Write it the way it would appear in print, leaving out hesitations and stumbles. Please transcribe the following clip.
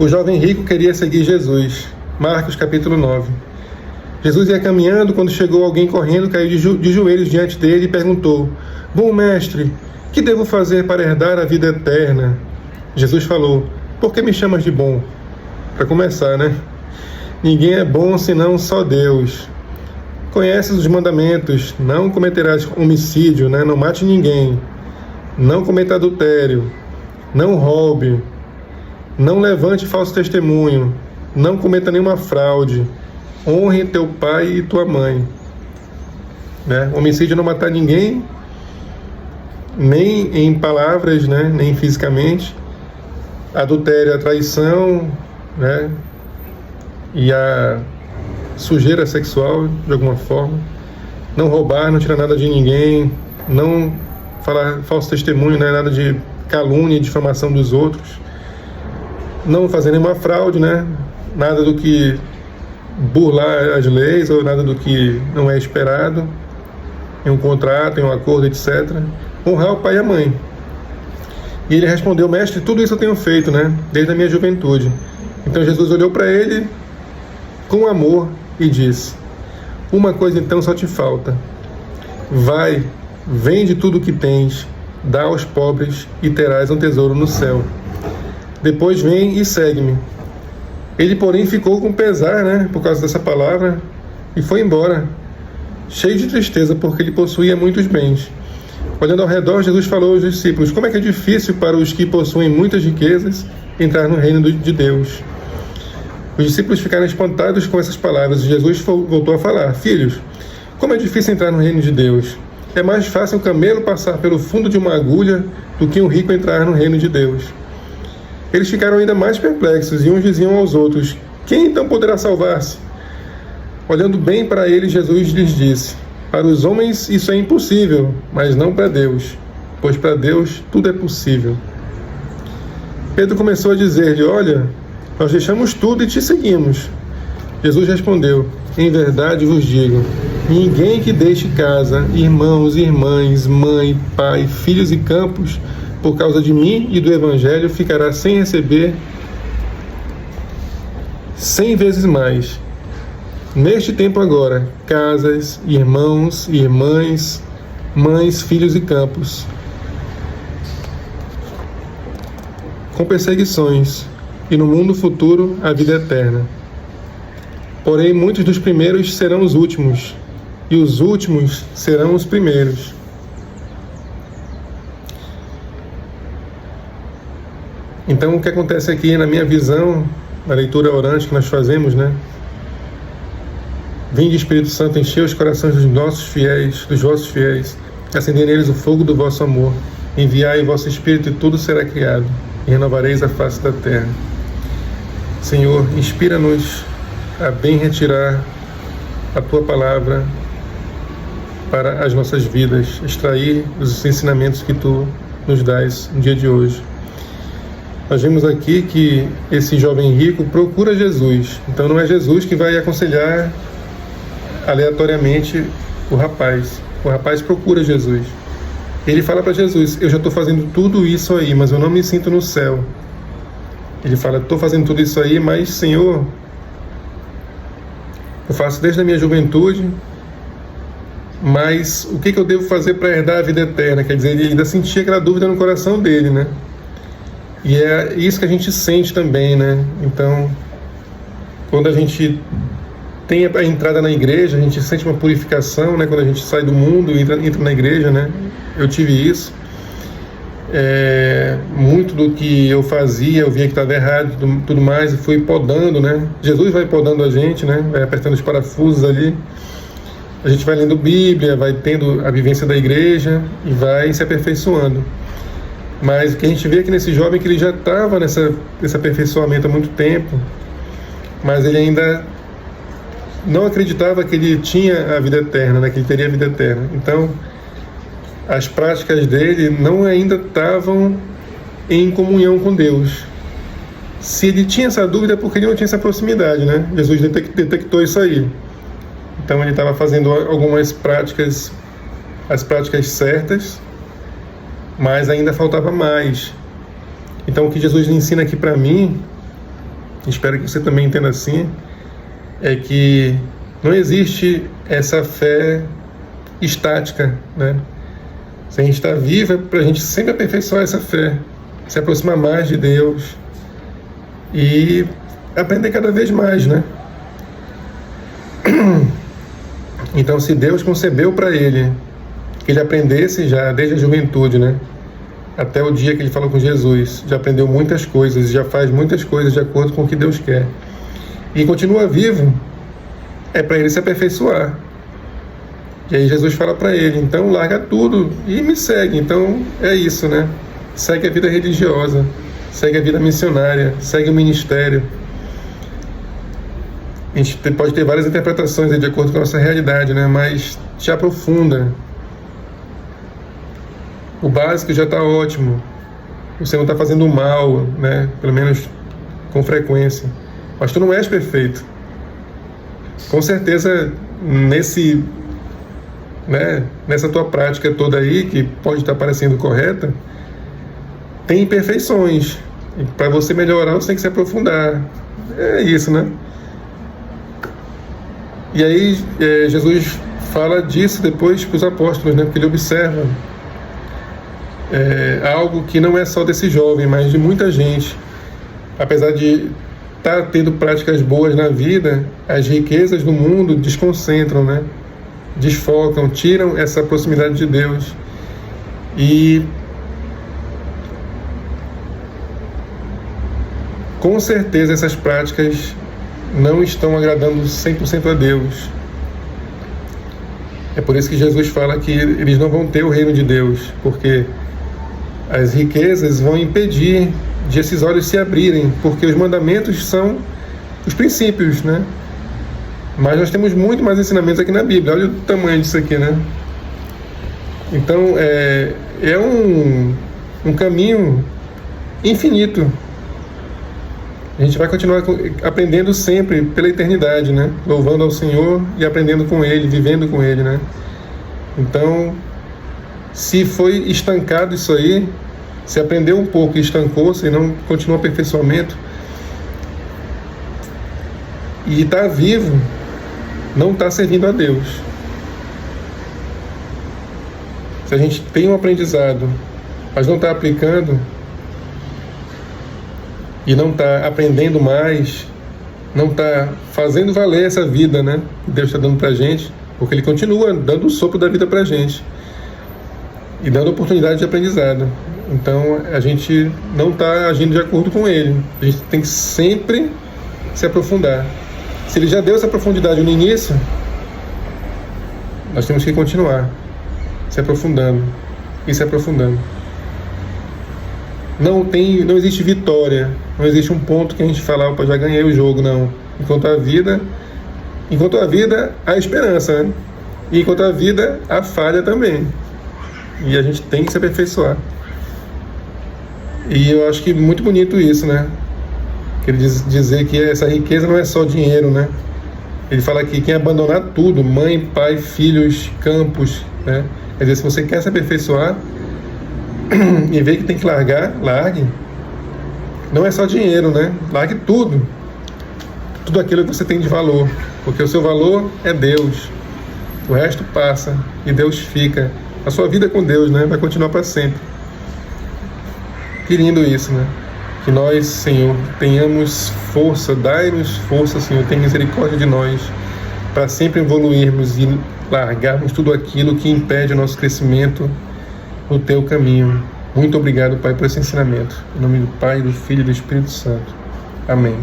O jovem rico queria seguir Jesus. Marcos capítulo 9. Jesus ia caminhando quando chegou alguém correndo, caiu de joelhos diante dele e perguntou: Bom mestre, que devo fazer para herdar a vida eterna? Jesus falou: Por que me chamas de bom? Para começar, né? Ninguém é bom senão só Deus. Conheces os mandamentos: não cometerás homicídio, né? Não mate ninguém, não cometa adultério, não roube, não levante falso testemunho, não cometa nenhuma fraude, honre teu pai e tua mãe. Né? Homicídio é não matar ninguém, nem em palavras, né? Nem fisicamente. Adultério é a traição, né? E a sujeira sexual, de alguma forma. Não roubar, não tirar nada de ninguém, não falar falso testemunho, né? Nada de calúnia e difamação dos outros. Não fazer nenhuma fraude, né? Nada do que burlar as leis ou nada do que não é esperado em um contrato, em um acordo, etc. Honrar o pai e a mãe. E ele respondeu: Mestre, tudo isso eu tenho feito, né? Desde a minha juventude. Então Jesus olhou para ele com amor e disse: Uma coisa então só te falta. Vai, vende tudo o que tens, dá aos pobres e terás um tesouro no céu. Depois vem e segue-me. Ele, porém, ficou com pesar, né, por causa dessa palavra, e foi embora, cheio de tristeza, porque ele possuía muitos bens. Olhando ao redor, Jesus falou aos discípulos: Como é que é difícil para os que possuem muitas riquezas entrar no reino de Deus. Os discípulos ficaram espantados com essas palavras, e Jesus voltou a falar: Filhos, como é difícil entrar no reino de Deus. É mais fácil um camelo passar pelo fundo de uma agulha do que um rico entrar no reino de Deus. Eles ficaram ainda mais perplexos, e uns diziam aos outros: Quem então poderá salvar-se? Olhando bem para eles, Jesus lhes disse: Para os homens isso é impossível, mas não para Deus, pois para Deus tudo é possível. Pedro começou a dizer-lhe: Olha, nós deixamos tudo e te seguimos. Jesus respondeu: Em verdade vos digo, ninguém que deixe casa, irmãos, irmãs, mãe, pai, filhos e campos, por causa de mim e do Evangelho, ficará sem receber 100 vezes mais. Neste tempo agora, casas, irmãos, irmãs, mães, filhos e campos, com perseguições, e no mundo futuro a vida eterna. Porém, muitos dos primeiros serão os últimos, e os últimos serão os primeiros. Então, o que acontece aqui, na minha visão, na leitura orante que nós fazemos, né? Vinde, Espírito Santo, encher os corações dos nossos fiéis, dos vossos fiéis, acender neles o fogo do vosso amor, enviai o vosso Espírito e tudo será criado, e renovareis a face da terra. Senhor, inspira-nos a bem retirar a Tua palavra para as nossas vidas, extrair os ensinamentos que Tu nos dás no dia de hoje. Nós vimos aqui que esse jovem rico procura Jesus. Então não é Jesus que vai aconselhar aleatoriamente o rapaz. O rapaz procura Jesus. Ele fala para Jesus: eu já estou fazendo tudo isso aí, mas eu não me sinto no céu. Ele fala: estou fazendo tudo isso aí, mas Senhor, eu faço desde a minha juventude, mas o que eu devo fazer para herdar a vida eterna? Quer dizer, ele ainda sentia aquela dúvida no coração dele, né? E é isso que a gente sente também, né? Então, quando a gente tem a entrada na igreja, a gente sente uma purificação, né? Quando a gente sai do mundo e entra na igreja, né? Eu tive isso. Muito do que eu fazia, eu via que estava errado, tudo mais, e fui podando, né? Jesus vai podando a gente, né? Vai apertando os parafusos ali. A gente vai lendo Bíblia, vai tendo a vivência da igreja e vai se aperfeiçoando. Mas o que a gente vê aqui nesse jovem é que ele já estava nesse aperfeiçoamento há muito tempo, mas ele ainda não acreditava que ele tinha a vida eterna, né? Que ele teria a vida eterna. Então, as práticas dele não ainda estavam em comunhão com Deus. Se ele tinha essa dúvida é porque ele não tinha essa proximidade, né? Jesus detectou isso aí. Então ele estava fazendo algumas práticas, as práticas certas, mas ainda faltava mais. Então o que Jesus ensina aqui para mim espero que você também entenda assim, é que não existe essa fé estática, né? Se a gente está vivo, é para a gente sempre aperfeiçoar essa fé, se aproximar mais de Deus e aprender cada vez mais, né? Então, se Deus concebeu para ele que ele aprendesse já desde a juventude, né? Até o dia que ele falou com Jesus, já aprendeu muitas coisas, já faz muitas coisas de acordo com o que Deus quer. E continua vivo, é para ele se aperfeiçoar. E aí Jesus fala para ele, então larga tudo e me segue. Então é isso, né? Segue a vida religiosa, segue a vida missionária, segue o ministério. A gente pode ter várias interpretações aí de acordo com a nossa realidade, né? Mas te aprofunda. O básico já está ótimo. Você não está fazendo mal, né? Pelo menos com frequência. Mas tu não és perfeito. Com certeza, nessa tua prática toda aí, que pode estar parecendo correta, tem imperfeições. E para você melhorar, você tem que se aprofundar. É isso, né? E aí, Jesus fala disso depois para os apóstolos, né? Porque ele observa algo que não é só desse jovem, mas de muita gente. Apesar de estar tendo práticas boas na vida, as riquezas do mundo desconcentram, né? Desfocam, tiram essa proximidade de Deus. E com certeza essas práticas não estão agradando 100% a Deus. É por isso que Jesus fala que eles não vão ter o reino de Deus, porque as riquezas vão impedir de esses olhos se abrirem, porque os mandamentos são os princípios, né? Mas nós temos muito mais ensinamentos aqui na Bíblia. Olha o tamanho disso aqui, né? Então, é um caminho infinito. A gente vai continuar aprendendo sempre pela eternidade, né? Louvando ao Senhor e aprendendo com Ele, vivendo com Ele, né? Então, se foi estancado isso aí, se aprendeu um pouco e estancou-se e não continua o aperfeiçoamento, e está vivo, não está servindo a Deus. Se a gente tem um aprendizado, mas não está aplicando, e não está aprendendo mais, não está fazendo valer essa vida, né? Que Deus está dando para a gente, porque Ele continua dando o sopro da vida para a gente e dando oportunidade de aprendizado. Então a gente não está agindo de acordo com Ele. A gente tem que sempre se aprofundar. Se Ele já deu essa profundidade no início, nós temos que continuar se aprofundando e se aprofundando. Não existe vitória, não existe um ponto que a gente fala, opa, já ganhei o jogo, não. Enquanto a vida, há esperança, né? E enquanto a vida, há falha também. E a gente tem que se aperfeiçoar. E eu acho que muito bonito isso, né? Ele dizer que essa riqueza não é só dinheiro, né? Ele fala que quem abandonar tudo, mãe, pai, filhos, campos, né? Quer dizer, se você quer se aperfeiçoar e ver que tem que largar, largue. Não é só dinheiro, né? Largue tudo. Tudo aquilo que você tem de valor. Porque o seu valor é Deus. O resto passa e Deus fica. A sua vida com Deus, né? Vai continuar para sempre. Que lindo isso, né? Que nós, Senhor, tenhamos força. Dai-nos força, Senhor. Tenha misericórdia de nós. Para sempre evoluirmos e largarmos tudo aquilo que impede o nosso crescimento no Teu caminho. Muito obrigado, Pai, por esse ensinamento. Em nome do Pai, do Filho e do Espírito Santo. Amém.